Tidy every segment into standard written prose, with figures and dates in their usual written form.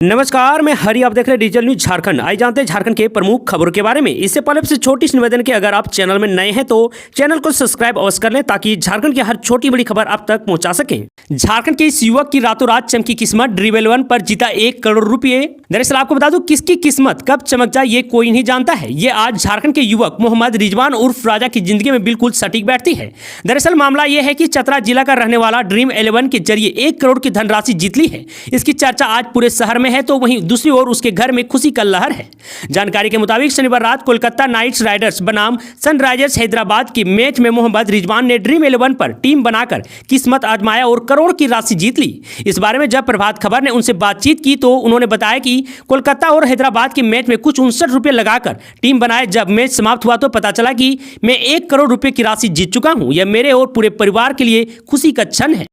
नमस्कार, मैं हरि। आप देख रहे हैं डिजिटल न्यूज झारखंड। आइए जानते हैं झारखंड के प्रमुख खबरों के बारे में। इससे पहले से छोटी सी निवेदन कि अगर आप चैनल में नए हैं तो चैनल को सब्सक्राइब अवश्य कर लें ताकि झारखंड की हर छोटी बड़ी खबर आप तक पहुंचा सकें। झारखंड के इस युवक की रातों रात चमकी किस्मत, ड्रीम 11 पर जीता 1 करोड़ रुपए। दरअसल आपको बता दूं किसकी किस्मत कब चमक जाए ये कोई नहीं जानता है। ये आज झारखंड के युवक मोहम्मद रिजवान उर्फ राजा की जिंदगी में बिल्कुल सटीक बैठती है। दरअसल मामला यह है कि चतरा जिला का रहने वाला ड्रीम 11 के जरिए 1 करोड़ की धनराशि जीत ली है। इसकी चर्चा आज पूरे शहर में है तो वहीं दूसरी ओर उसके घर में खुशी का लहर है। जानकारी के मुताबिक शनिवार रात कोलकाता नाइट राइडर्स बनाम सनराइजर्स हैदराबाद के मैच में मोहम्मद रिजवान ने ड्रीम 11 पर टीम बनाकर किस्मत आजमाया और करोड़ की राशि जीत ली। इस बारे में जब प्रभात खबर ने उनसे बातचीत की तो उन्होंने बताया कि कोलकाता और हैदराबाद के मैच में कुछ 59 रुपये लगाकर टीम बनाए। जब मैच समाप्त हुआ तो पता चला कि मैं 1 करोड़ रुपए की राशि जीत चुका हूं। यह मेरे और पूरे परिवार के लिए खुशी का क्षण है।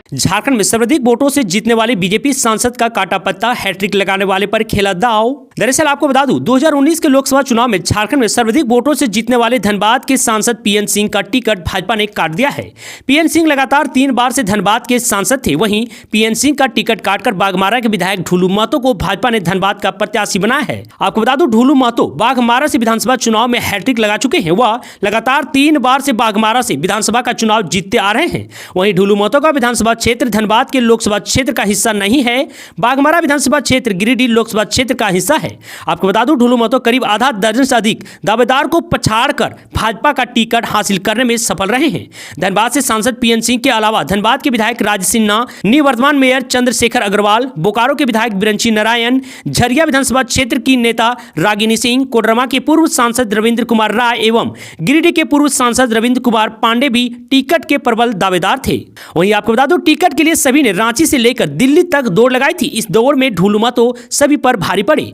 झारखंड में सर्वाधिक वोटों से जीतने वाले बीजेपी सांसद का काटा पत्ता, हैट्रिक लगाने वाले पर खेला दांव। दरअसल आपको बता दूं 2019 के लोकसभा चुनाव में झारखंड में सर्वाधिक वोटों से जीतने वाले धनबाद के सांसद पीएन सिंह का टिकट भाजपा ने काट दिया है। पीएन सिंह लगातार 3 बार से धनबाद के सांसद थे। वहीं पीएन सिंह का टिकट काटकर बाघमारा के विधायक ढूलू महतो को भाजपा ने धनबाद का प्रत्याशी बनाया है। आपको बता दूं ढूलू महतो बाघमारा से विधानसभा चुनाव में हैट्रिक लगा चुके हैं। वह लगातार 3 बार से बाघमारा से विधानसभा का चुनाव जीतते आ रहे हैं। वहीं ढूलू महतो का विधानसभा क्षेत्र धनबाद के लोकसभा क्षेत्र का हिस्सा नहीं है। बाघमारा विधानसभा क्षेत्र गिरिडीह लोकसभा क्षेत्र का हिस्सा है। आपको बता दूं ढूलू महतो करीब आधा दर्जन से अधिक दावेदार को पछाड़कर भाजपा का टिकट हासिल करने में सफल रहे हैं। धनबाद से सांसद पीएन सिंह के अलावा धनबाद के विधायक राज सिन्हा, निवर्तमान मेयर चंद्रशेखर अग्रवाल, बोकारो के विधायक बिरंची नारायण, झरिया विधानसभा क्षेत्र की नेता रागिनी सिंह, कोडरमा के पूर्व सांसद रविंद्र कुमार राय एवं गिरिडीह के पूर्व सांसद रविंद्र कुमार पांडे भी टिकट के प्रबल दावेदार थे। वहीं आपको बता दूं टिकट के लिए सभी ने रांची से लेकर दिल्ली तक दौड़ लगाई थी। इस दौड़ में ढूलू महतो सभी पर भारी पड़े।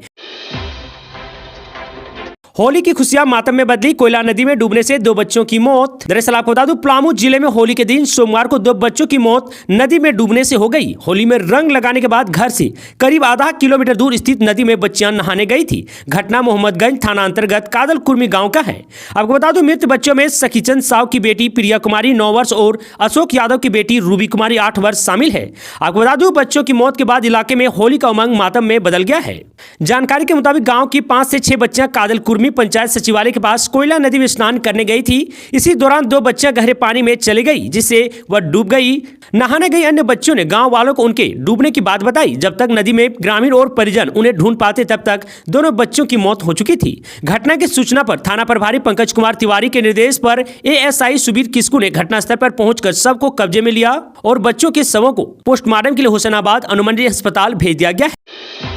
होली की खुशियां मातम में बदली, कोयला नदी में डूबने से 2 बच्चों की मौत। दरअसल आपको बता दूं पलामू जिले में होली के दिन सोमवार को 2 बच्चों की मौत नदी में डूबने से हो गई। होली में रंग लगाने के बाद घर से करीब आधा किलोमीटर दूर स्थित नदी में बच्चियां नहाने गई थी। घटना मोहम्मदगंज थाना अंतर्गत कादल कुर्मी गांव का है। आपको बता दूं मृत बच्चों में सखीचंद साव की बेटी प्रिया कुमारी 9 वर्ष और अशोक यादव की बेटी रूबी कुमारी 8 वर्ष शामिल है। आपको बता दूं बच्चों की मौत के बाद इलाके में होली का उमंग मातम में बदल गया है। जानकारी के मुताबिक गाँव की 5 से 6 बच्चियां कादल कुर्मी पंचायत सचिवालय के पास कोयला नदी में स्नान करने गई थी। इसी दौरान 2 बच्चियां गहरे पानी में चली गई जिससे वह डूब गई। नहाने गई अन्य बच्चों ने गांव वालों को उनके डूबने की बात बताई। जब तक नदी में ग्रामीण और परिजन उन्हें ढूंढ पाते तब तक दोनों बच्चों की मौत हो चुकी थी। घटना की सूचना पर थाना प्रभारी पंकज कुमार तिवारी के निर्देश पर एएसआई सुबीर किस्कू ने घटनास्थल पर पहुंचकर शव को कब्जे में लिया और बच्चों के शवों को पोस्टमार्टम के लिए हुसैनाबाद अनुमंडलीय अस्पताल भेज दिया गया है।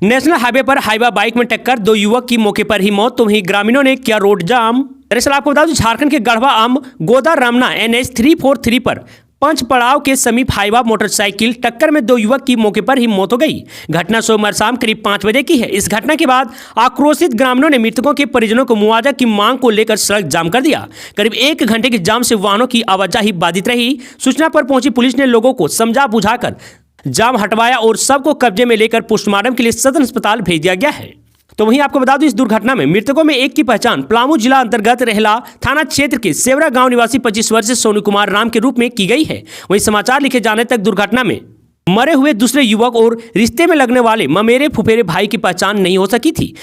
नेशनल हाईवे पर हाईवा बाइक में टक्कर, 2 युवक की मौके पर ही मौत। तो वहीं ग्रामीणों ने किया रोड जाम। दरअसल आपको बता दूं झारखंड के गढ़वा आम गोदा रामना NH 343 पर पंच पड़ाव के समीप हाईवा मोटरसाइकिल टक्कर में 2 युवक की मौके पर ही मौत हो गई। घटना सोमवार शाम करीब 5 बजे की है। इस घटना के बाद आक्रोशित ग्रामीणों ने मृतकों के परिजनों को मुआवजा की मांग को लेकर सड़क जाम कर दिया। करीब 1 घंटे के जाम से वाहनों की आवाजाही बाधित रही। सूचना पर पहुंची पुलिस ने लोगों को समझा बुझाकर जाम हटवाया और सबको कब्जे में लेकर पोस्टमार्टम के लिए सदर अस्पताल भेज दिया गया है। तो वहीं आपको बता दूं इस दुर्घटना में मृतकों में एक की पहचान पलामू जिला अंतर्गत रेहला थाना क्षेत्र के सेवरा गांव निवासी 25 वर्षीय सोनू कुमार राम के रूप में की गई है। वहीं समाचार लिखे जाने तक दुर्घटना में मरे हुए दूसरे युवक और रिश्ते में लगने वाले ममेरे फुफेरे भाई की पहचान नहीं हो सकी थी।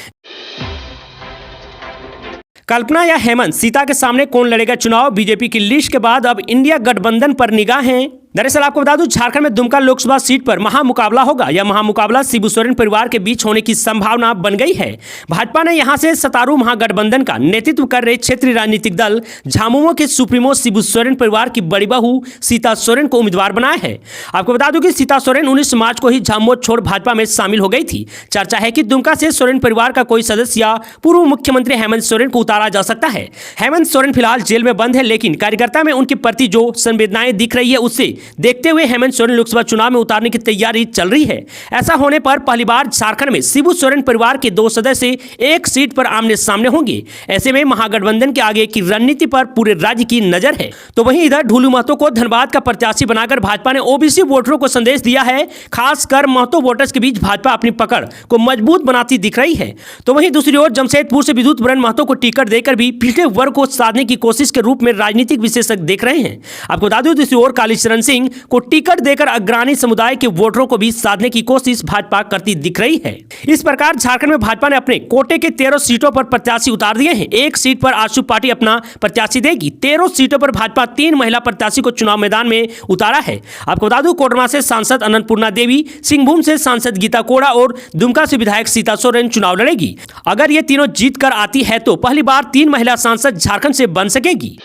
कल्पना या हेमंत सीता के सामने कौन लड़ेगा चुनाव, बीजेपी की लिस्ट के बाद अब इंडिया गठबंधन पर निगाहें। दरअसल आपको बता दूं झारखंड में दुमका लोकसभा सीट पर महामुकाबला होगा। यह महामुकाबला शिबू सोरेन परिवार के बीच होने की संभावना बन गई है। भाजपा ने यहां से सत्तारूढ़ महागठबंधन का नेतृत्व कर रहे क्षेत्रीय राजनीतिक दल झामुमो के सुप्रीमो शिबू सोरेन परिवार की बड़ी बहू सीता सोरेन को उम्मीदवार बनाया है। आपको बता दूं कि सीता सोरेन 19 मार्च को ही झामुमो छोड़ भाजपा में शामिल हो गई थी। चर्चा है कि दुमका से सोरेन परिवार का कोई सदस्य या पूर्व मुख्यमंत्री हेमंत सोरेन को उतारा जा सकता है। हेमंत सोरेन फिलहाल जेल में बंद है, लेकिन कार्यकर्ता में उनके प्रति जो संवेदनाएं दिख रही है उससे देखते हुए हेमंत सोरेन लोकसभा चुनाव में उतारने की तैयारी चल रही है। ऐसा होने पर पहली बार झारखंड में शिबू सोरेन परिवार के 2 सदस्य एक सीट पर आमने सामने होंगे। ऐसे में महागठबंधन के आगे की रणनीति पर पूरे राज्य की नजर है। तो वहीं इधर ढूलू महतो को धनबाद का प्रत्याशी बनाकर भाजपा ने ओबीसी वोटरों को संदेश दिया है। खासकर महतो वोटर्स के बीच भाजपा अपनी पकड़ को मजबूत बनाती दिख रही है। तो वहीं दूसरी ओर जमशेदपुर से विद्युत बरन महतो को टिकट देकर भी पिछड़े वर्ग को साधने की कोशिश के रूप में राजनीतिक विशेषज्ञ देख रहे हैं। आपको बता दूं दूसरी ओर कालीचरण सिंह को टिकट देकर अग्रणी समुदाय के वोटरों को भी साधने की कोशिश भाजपा करती दिख रही है। इस प्रकार झारखंड में भाजपा ने अपने कोटे के 13 सीटों पर प्रत्याशी उतार दिए हैं। एक सीट पर आजसू पार्टी अपना प्रत्याशी देगी। 13 सीटों पर भाजपा 3 महिला प्रत्याशी को चुनाव मैदान में उतारा है। आपको बता दूं, कोडरमा से सांसद अन्नपूर्णा देवी, सिंहभूम से सांसद गीता कोड़ा और दुमका से विधायक सीता सोरेन चुनाव लड़ेगी। अगर ये तीनों जीत कर आती है तो पहली बार 3 महिला सांसद झारखंड से बन सकेगी।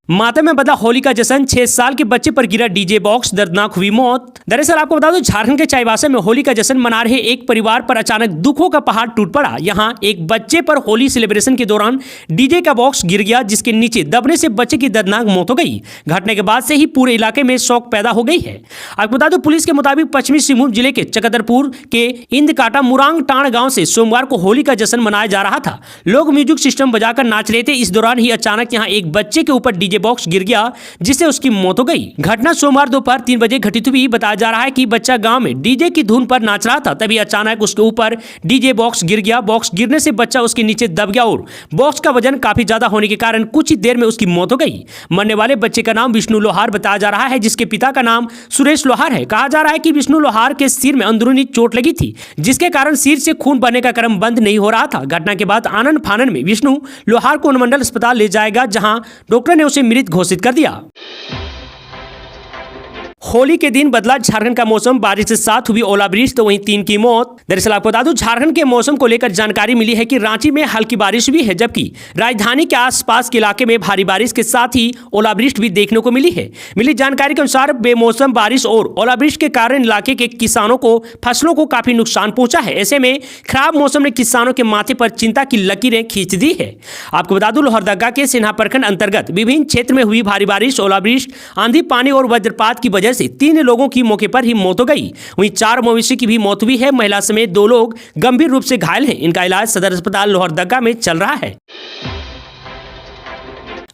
मातम में बदला होली का जश्न, 6 साल के बच्चे पर गिरा डीजे बॉक्स, दर्दनाक हुई मौत। दरअसल आपको बता दूं, झारखंड के चाईबासा में होली का जश्न मना रहे एक परिवार पर अचानक दुखों का पहाड़ टूट पड़ा। यहां एक बच्चे पर होली सेलिब्रेशन के दौरान डीजे का बॉक्स गिर गया, जिसके नीचे दबने से बच्चे की दर्दनाक मौत हो गई। घटने के बाद से ही पूरे इलाके में शौक पैदा हो गई है। आपको बता दूं, पुलिस के मुताबिक पश्चिमी सिंहभूम जिले के चकदरपुर के इंदकाटा मुरांग टाण गांव से सोमवार को होली का जश्न मनाया जा रहा था। लोग म्यूजिक सिस्टम बजाकर नाच रहे थे। इस दौरान ही अचानक यहां एक बच्चे के ऊपर डीजे बॉक्स गिर गया, जिससे उसकी मौत हो गई। घटना सोमवार दोपहर 3 बजे घटित हुई। बताया जा रहा है कि बच्चा गांव में डीजे की धुन पर नाच रहा था, तभी अचानक उसके ऊपर डीजे बॉक्स गिर गया। बॉक्स गिरने से बच्चा उसके नीचे दब गया और बॉक्स का वजन काफी ज्यादा होने के कारण कुछ ही देर में उसकी मौत हो गई। मरने वाले बच्चे का नाम विष्णु लोहार बताया जा रहा है, जिसके पिता का नाम सुरेश लोहार है। कहा जा रहा है कि विष्णु लोहार के सिर में अंदरूनी चोट लगी थी, जिसके कारण सिर से खून बहने का क्रम बंद नहीं हो रहा था। घटना के बाद आनंद फानन में विष्णु लोहार को अनुमंडल अस्पताल ले जाएगा, जहां डॉक्टर ने उसे मृत घोषित कर दिया। होली के दिन बदला झारखंड का मौसम, बारिश के साथ हुई ओलावृष्टि तो वहीं 3 की मौत। दरअसल आपको बता दूं, झारखंड के मौसम को लेकर जानकारी मिली है कि रांची में हल्की बारिश हुई है, जबकि राजधानी के आसपास के इलाके में भारी बारिश के साथ ही ओलावृष्टि भी देखने को मिली है। मिली जानकारी के अनुसार बेमौसम बारिश और ओलावृष्टि के कारण इलाके के किसानों को फसलों को काफी नुकसान पहुंचा है। ऐसे में खराब मौसम ने किसानों के माथे पर चिंता की लकीरें खींच दी है। आपको बता दूं, लोहरदगा के सिन्हा प्रखंड अंतर्गत विभिन्न क्षेत्र में हुई भारी बारिश, ओलावृष्टि, आंधी, पानी और वज्रपात की वजह से 3 लोगों की मौके पर ही मौत हो गई। वहीं 4 मवेशी की भी मौत हुई है। महिला समेत 2 लोग गंभीर रूप से घायल हैं। इनका इलाज सदर अस्पताल लोहरदगा में चल रहा है।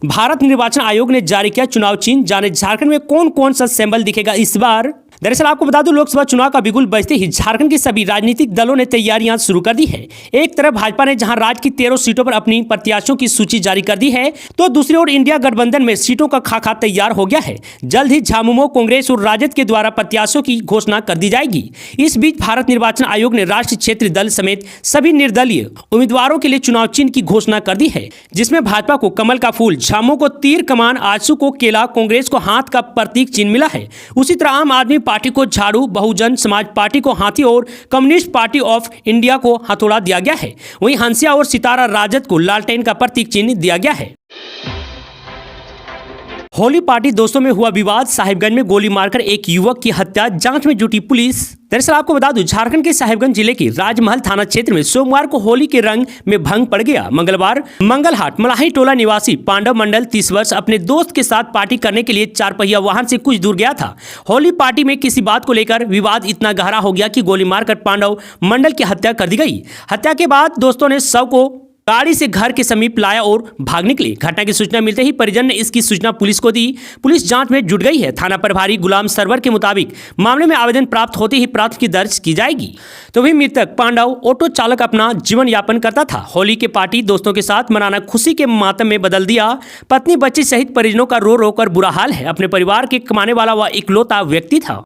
भारत निर्वाचन आयोग ने जारी किया चुनाव चिन्ह, जाने झारखंड में कौन कौन सा सिंबल दिखेगा इस बार। दरअसल आपको बता दूं, लोकसभा चुनाव का बिगुल बजते ही झारखंड की सभी राजनीतिक दलों ने तैयारियां शुरू कर दी है। एक तरफ भाजपा ने जहां राज्य की 13 सीटों पर अपनी प्रत्याशियों की सूची जारी कर दी है, तो दूसरी ओर इंडिया गठबंधन में सीटों का खाका तैयार हो गया है। जल्द ही झामुमो, कांग्रेस और राजद के द्वारा प्रत्याशियों की घोषणा कर दी जाएगी। इस बीच भारत निर्वाचन आयोग ने राष्ट्रीय क्षेत्रीय दल समेत सभी निर्दलीय उम्मीदवारों के लिए चुनाव चिन्ह की घोषणा कर दी है, जिसमें भाजपा को कमल का फूल, झामुमो को तीर कमान, आजसू को केला, कांग्रेस को हाथ का प्रतीक चिन्ह मिला है। उसी तरह आम आदमी पार्टी को झाड़ू, बहुजन समाज पार्टी को हाथी और कम्युनिस्ट पार्टी ऑफ इंडिया को हथौड़ा दिया गया है। वहीं हंसिया और सितारा राजद को लालटेन का प्रतीक चिन्ह दिया गया है। होली पार्टी दोस्तों में हुआ विवाद, साहिबगंज में गोली मारकर एक युवक की हत्या, जांच में जुटी पुलिस। दरअसल आपको बता दूं, झारखंड के साहिबगंज जिले के राजमहल थाना क्षेत्र में सोमवार को होली के रंग में भंग पड़ गया। मंगलवार मंगलहाट मलाही टोला निवासी पांडव मंडल 30 वर्ष अपने दोस्त के साथ पार्टी करने के लिए 4 पहिया वाहन से कुछ दूर गया था। होली पार्टी में किसी बात को लेकर विवाद इतना गहरा हो गया कि गोली मारकर पांडव मंडल की हत्या कर दी गई। हत्या के बाद दोस्तों ने शव को गाड़ी से घर के समीप लाया और भाग निकले। घटना की सूचना मिलते ही परिजन ने इसकी सूचना पुलिस को दी। पुलिस जांच में जुट गई है। थाना प्रभारी गुलाम सरवर के मुताबिक मामले में आवेदन प्राप्त होते ही प्राथमिकी दर्ज की जाएगी। तो वही मृतक पांडव ऑटो चालक अपना जीवन यापन करता था। होली के पार्टी दोस्तों के साथ मनाना खुशी के मातम में बदल दिया। पत्नी बच्ची सहित परिजनों का रो रो कर बुरा हाल है। अपने परिवार के कमाने वाला वह इकलौता व्यक्ति था।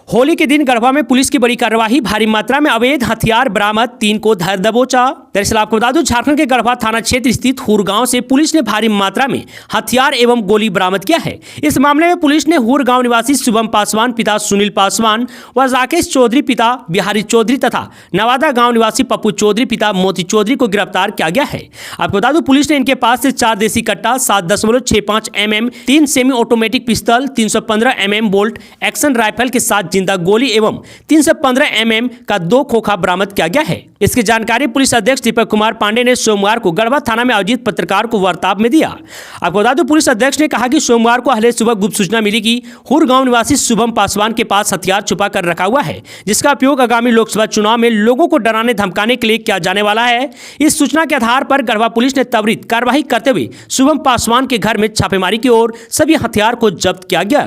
होली के दिन गढ़वा में पुलिस की बड़ी कार्रवाई, भारी मात्रा में अवैध हथियार बरामद, 3 को धर दबोचा। दरअसल आपको बता दूं, झारखंड के गढ़वा थाना क्षेत्र स्थित हुर गांव से पुलिस ने भारी मात्रा में हथियार एवं गोली बरामद किया है। इस मामले में पुलिस ने हुर गांव निवासी शुभम पासवान पिता सुनील पासवान व राकेश चौधरी पिता बिहारी चौधरी तथा नवादा गाँव निवासी पप्पू चौधरी पिता मोती चौधरी को गिरफ्तार किया गया है। आपको बता दूं, पुलिस ने इनके पास से 4 देसी कट्टा, 7.65 mm 3 सेमी ऑटोमेटिक पिस्तौल, 315 mm बोल्ट एक्शन राइफल के साथ जिंदा गोली एवं 315 mm का 2 खोखा बरामद किया गया है। इसकी जानकारी पुलिस अध्यक्ष दीपक कुमार पांडे ने सोमवार को गढ़वा थाना में आयोजित पत्रकार को वार्तालाप में दिया। आपको बता दूं, पुलिस अध्यक्ष ने कहा कि सोमवार को हले सुबह गुप्त सूचना मिली कि हुर गांव निवासी शुभम पासवान के पास हथियार छुपा कर रखा हुआ है, जिसका उपयोग आगामी लोकसभा चुनाव में लोगों को डराने धमकाने के लिए किया जाने वाला है। इस सूचना के आधार पर गढ़वा पुलिस ने त्वरित कार्रवाई करते हुए शुभम पासवान के घर में छापेमारी की और सभी हथियार को जब्त किया गया।